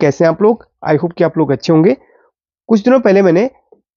कैसे हैं आप लोग? आई होप कि आप लोग अच्छे होंगे। कुछ दिनों पहले मैंने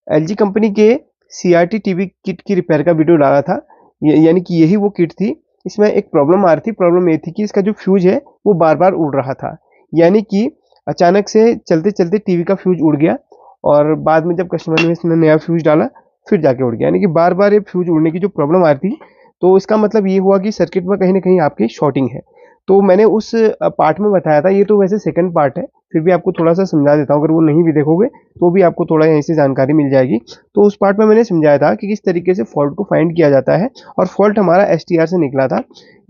एलजी कंपनी के सीआरटी टीवी किट की रिपेयर का वीडियो डाला था। यानी कि यही वो किट थी। इसमें एक प्रॉब्लम आ रही थी। प्रॉब्लम ये थी कि इसका जो फ्यूज है वो बार-बार उड़ रहा था। यानी कि अचानक से चलते-चलते टीवी का फ्यूज उड़ गया और बाद में जब कस्टमर ने इसमें नया फ्यूज डाला फिर जाके उड़ गया। यानी कि बार-बार ये फ्यूज उड़ने की जो प्रॉब्लम आ रही थी, तो इसका मतलब ये हुआ कि सर्किट में कहीं न कहीं आपकी शॉर्टिंग है। तो मैंने उस पार्ट में बताया था। ये तो वैसे सेकंड पार्ट है, फिर भी आपको थोड़ा-सा समझा देता हूँ। अगर वो नहीं भी देखोगे तो भी आपको थोड़ा यहीं से जानकारी मिल जाएगी। तो उस पार्ट में मैंने समझाया था कि किस तरीके से फॉल्ट को फाइंड किया जाता है और फॉल्ट हमारा एसटीआर से निकला था।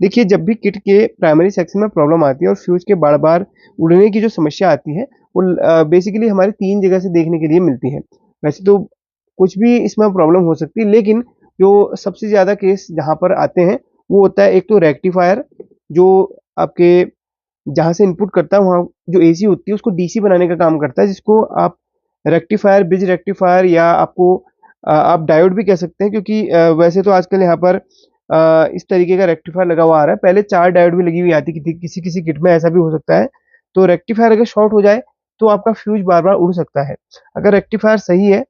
देखिए, जब भी किट के प्राइमरी सेक्शन में प्रॉब्लम आती है और फ्यूज के बार-बार उड़ने की जो समस्या आती है, वो बेसिकली हमारे 3 जगह से देखने के लिए मिलती है। वैसे तो कुछ भी इसमें प्रॉब्लम हो सकती है, लेकिन जो सबसे ज़्यादा केस जहाँ पर आते हैं, वो होता है एक तो रेक्टिफायर, जो आपके जहाँ से इनपुट करता है वहाँ जो एसी होती है उसको डीसी बनाने का काम करता है, जिसको आप रेक्टिफायर, ब्रिज रेक्टिफायर या आप डायोड भी कह सकते हैं, क्योंकि वैसे तो आजकल यहाँ पर इस तरीके का रेक्टिफायर लगा हुआ आ रहा है। पहले 4 डायोड भी लगी हुई आती थी। किसी-किसी किट में ऐसा भी हो सकता है। तो रेक्टिफायर अगर शॉर्ट हो जाए तो आपका फ्यूज बार-बार उड़ सकता है। अगर रेक्टिफायर सही है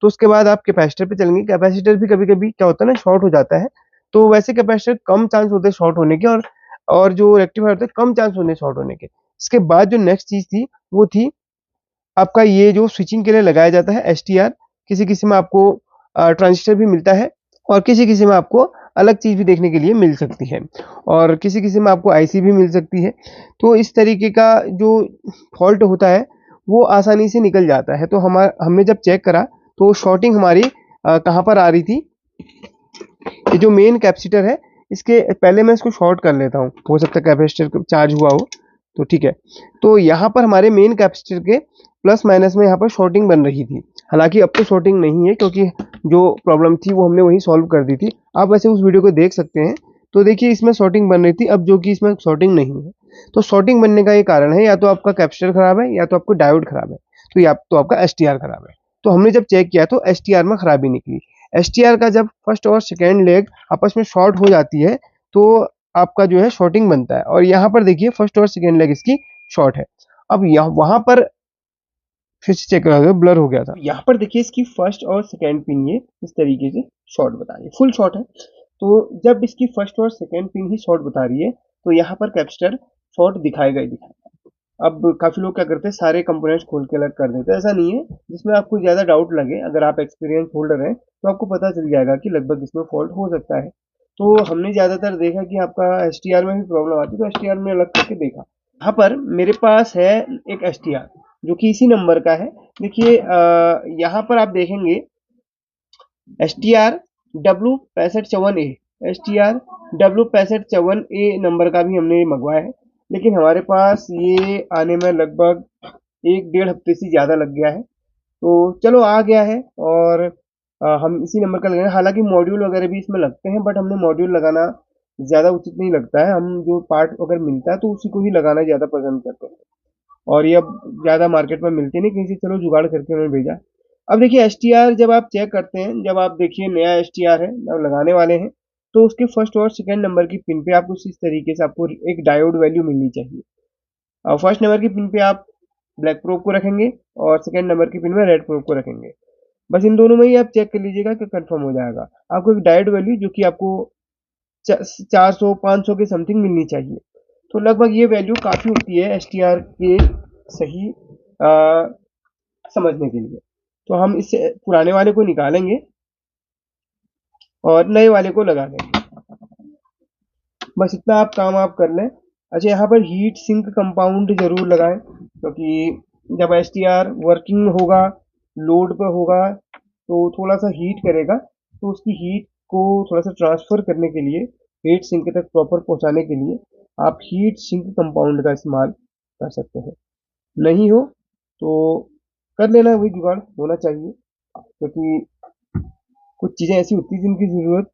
तो उसके बाद आप कैपेसिटर पे चलेंगे। कैपेसिटर भी कभी-कभी क्या होता है ना, शॉर्ट हो जाता है। तो वैसे कैपेसिटर कम चांस होते हैं शॉर्ट होने के, और जो रेक्टिफायर होता है कम चांस होते हैं शॉर्ट होने के। इसके बाद जो नेक्स्ट चीज़ थी वो थी आपका ये जो स्विचिंग के लिए लगाया जाता है एसटीआर। किसी-किसी में आपको ट्रांजिस्टर भी मिलता है और किसी-किसी में आपको अलग चीज़ भी देखने के लिए मिल सकती है और किसी-किसी में आपको आईसी भी मिल सकती है। तो इस तरीके का जो फॉल्ट होता है वो आसानी से निकल जाता है। तो हमने जब चेक करा तो शॉर्टिंग हमारी कहाँ पर आ रही थी। ये जो मेन कैपेसिटर है, इसके पहले मैं इसको शॉर्ट कर लेता हूँ। हो सकता है कैपेसिटर चार्ज हुआ हो, तो ठीक है। तो यहाँ पर हमारे मेन कैपेसिटर के प्लस माइनस में यहाँ पर शॉर्टिंग बन रही थी। हालांकि अब तो शॉर्टिंग नहीं है, क्योंकि जो प्रॉब्लम थी वो हमने वहीं सॉल्व कर दी थी। आप वैसे उस वीडियो को देख सकते हैं। तो देखिए, इसमें शॉर्टिंग बन रही थी, अब जो कि इसमें शॉर्टिंग नहीं है। तो शॉर्टिंग बनने का ये कारण है, या तो आपका कैपेसिटर खराब है या तो आपको डायोड खराब है, तो या तो आपका एसटीआर खराब है। तो हमने जब चेक किया तो एसटीआर में खराबी निकली। एसटीआर का जब फर्स्ट और सेकेंड लेग आपस में शॉर्ट हो जाती है तो आपका जो है शॉर्टिंग बनता है। और यहाँ पर देखिए, फर्स्ट और सेकेंड लेग इसकी शॉर्ट है। अब यहाँ वहां पर फिर से चेक करा दो, ब्लर हो गया था। यहाँ पर देखिए, इसकी फर्स्ट और सेकेंड पिन ये इस तरीके से शॉर्ट बता रही है, फुल शॉर्ट है। तो जब इसकी फर्स्ट और सेकेंड पिन ही शॉर्ट बता रही है तो यहाँ पर कैपेसिटर शॉर्ट दिखाएगा ही दिखाएगा। अब काफी लोग क्या करते हैं, सारे कंपोनेंट्स खोल के अलग कर देते हैं। ऐसा नहीं है। जिसमें आपको ज्यादा डाउट लगे, अगर आप एक्सपीरियंस होल्डर हैं तो आपको पता चल जाएगा कि लगभग इसमें फॉल्ट हो सकता है। तो हमने ज्यादातर देखा कि आपका एसटीआर में भी प्रॉब्लम आती है, तो एसटीआर में अलग करके देखा। यहाँ पर मेरे पास है एक एसटीआर जो कि इसी नंबर का है। देखिए, यहाँ पर आप देखेंगे STR W6554A, STR W6554A number का भी हमने मंगवाया है, लेकिन हमारे पास ये आने में लगभग 1 डेढ़ हफ्ते से ज़्यादा लग गया है। तो चलो आ गया है और हम इसी नंबर का लगाएंगे। हालांकि मॉड्यूल वगैरह भी इसमें लगते हैं, बट हमने मॉड्यूल लगाना ज़्यादा उचित नहीं लगता है। हम जो पार्ट अगर मिलता है तो उसी को ही लगाना ज़्यादा पसंद करते हैं, और ये अब ज़्यादा मार्केट में मिलते नहीं, कहीं से चलो जुगाड़ करके उन्होंने भेजा। अब देखिए, एसटीआर जब आप चेक करते हैं, जब आप देखिए नया एसटीआर है, जब लगाने वाले हैं, तो उसके फर्स्ट और सेकंड नंबर की पिन पे आपको इस तरीके से आपको एक डायोड वैल्यू मिलनी चाहिए। और फर्स्ट नंबर की पिन पे आप ब्लैक प्रोब को रखेंगे और सेकंड नंबर की पिन में रेड प्रोब को रखेंगे। बस इन दोनों में ही आप चेक कर लीजिएगा कि कंफर्म हो जाएगा। आपको एक डायोड वैल्यू जो कि आपको 400-500 के समथिंग मिलनी चाहिए। तो लगभग ये वैल्यू काफ़ी होती है एसटीआर के सही समझने के लिए। तो हम इससे पुराने वाले को निकालेंगे और नए वाले को लगा देंगे। बस इतना आप काम आप कर लें। अच्छा, यहाँ पर हीट सिंक कंपाउंड जरूर लगाएं, क्योंकि जब एसटीआर वर्किंग होगा, लोड पर होगा, तो थोड़ा सा हीट करेगा। तो उसकी हीट को थोड़ा सा ट्रांसफर करने के लिए, हीट सिंक तक प्रॉपर पहुंचाने के लिए आप हीट सिंक कंपाउंड का इस्तेमाल कर सकते हैं। नहीं हो तो कर लेना, वही जुगाड़ होना चाहिए, क्योंकि कुछ चीज़ें ऐसी होती हैं जिनकी ज़रूरत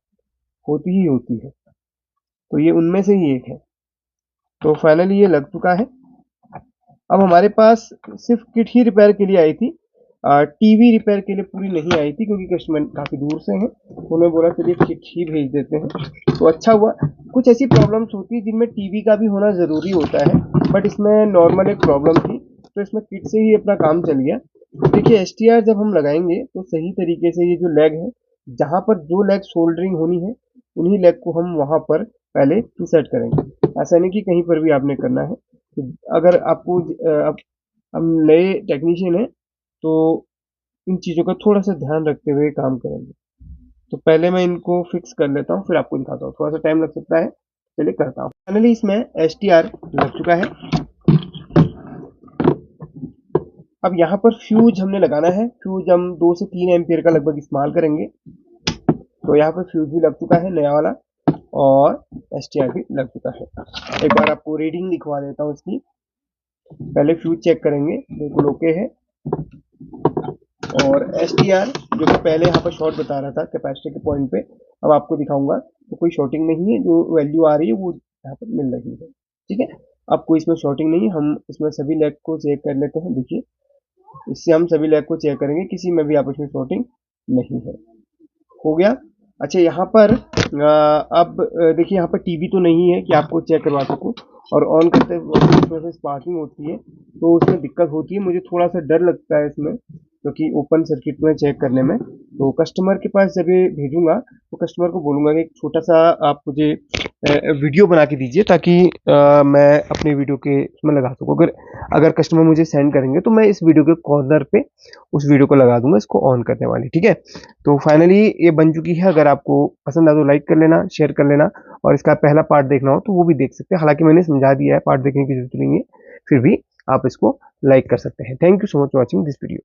होती ही होती है। तो ये उनमें से ही एक है। तो फाइनली ये लग चुका है। अब हमारे पास सिर्फ किट ही रिपेयर के लिए आई थी, टीवी रिपेयर के लिए पूरी नहीं आई थी, क्योंकि कस्टमर काफ़ी दूर से हैं। तो उन्होंने बोला चलिए किट ही भेज देते हैं, तो अच्छा हुआ। कुछ ऐसी प्रॉब्लम्स होती है जिनमें टीवी का भी होना ज़रूरी होता है, बट इसमें नॉर्मल एक प्रॉब्लम थी तो इसमें किट से ही अपना काम चल गया। देखिए STR जब हम लगाएंगे तो सही तरीके से ये जो लेग है, जहाँ पर जो लेग सोल्डरिंग होनी है उन्हीं लेग को हम वहाँ पर पहले इंसर्ट करेंगे। ऐसा नहीं कि कहीं पर भी आपने करना है। तो अगर आपको हम नए टेक्नीशियन हैं तो इन चीज़ों का थोड़ा सा ध्यान रखते हुए काम करेंगे। तो पहले मैं इनको फिक्स कर लेता हूँ, फिर आपको दिखाता हूँ। थोड़ा सा टाइम लग सकता है, चलिए करता हूँ। फाइनली इसमें STR लग चुका है। अब यहाँ पर फ्यूज हमने लगाना है। फ्यूज हम 2 से 3 एम्पियर का लगभग इस्तेमाल करेंगे। तो यहाँ पर फ्यूज भी लग चुका है नया वाला, और STR भी लग चुका है। एक बार आपको रीडिंग दिखवा देता हूँ इसकी। पहले फ्यूज चेक करेंगे, बिल्कुल ओके है। और STR जो कि पहले यहाँ पर शॉर्ट बता रहा था कैपेसिटर के पॉइंट पे, अब आपको दिखाऊंगा तो कोई शॉर्टिंग नहीं है। जो वैल्यू आ रही है वो यहाँ पर मिल रही है, ठीक है। अब कोई इसमें शॉर्टिंग नहीं है। हम इसमें सभी लेग को चेक कर लेते हैं। देखिए, इससे हम सभी लेग को चेक करेंगे, किसी में भी आपस में शॉर्टिंग नहीं है। हो गया। अच्छा, यहाँ पर अब देखिए, यहाँ पर टीवी तो नहीं है कि आपको चेक करवा सकूँ, और ऑन करते वक्त इसमें से स्पार्किंग होती है तो उसमें दिक्कत होती है। मुझे थोड़ा सा डर लगता है इसमें, क्योंकि ओपन सर्किट में चेक करने में। तो कस्टमर के पास जब ये भेजूंगा तो कस्टमर को बोलूंगा कि एक छोटा सा आप मुझे वीडियो बना के दीजिए, ताकि मैं अपने वीडियो के उसमें लगा सकूँ। अगर अगर कस्टमर मुझे सेंड करेंगे तो मैं इस वीडियो के कॉर्नर पे उस वीडियो को लगा दूंगा, इसको ऑन करने वाली, ठीक है। तो फाइनली ये बन चुकी है। अगर आपको पसंद आए तो लाइक कर लेना, शेयर कर लेना, और इसका पहला पार्ट देखना हो तो वो भी देख सकते हैं। हालांकि मैंने समझा दिया है, पार्ट देखने की जरूरत नहीं है, फिर भी आप इसको लाइक कर सकते हैं। Thank you so much for watching this video.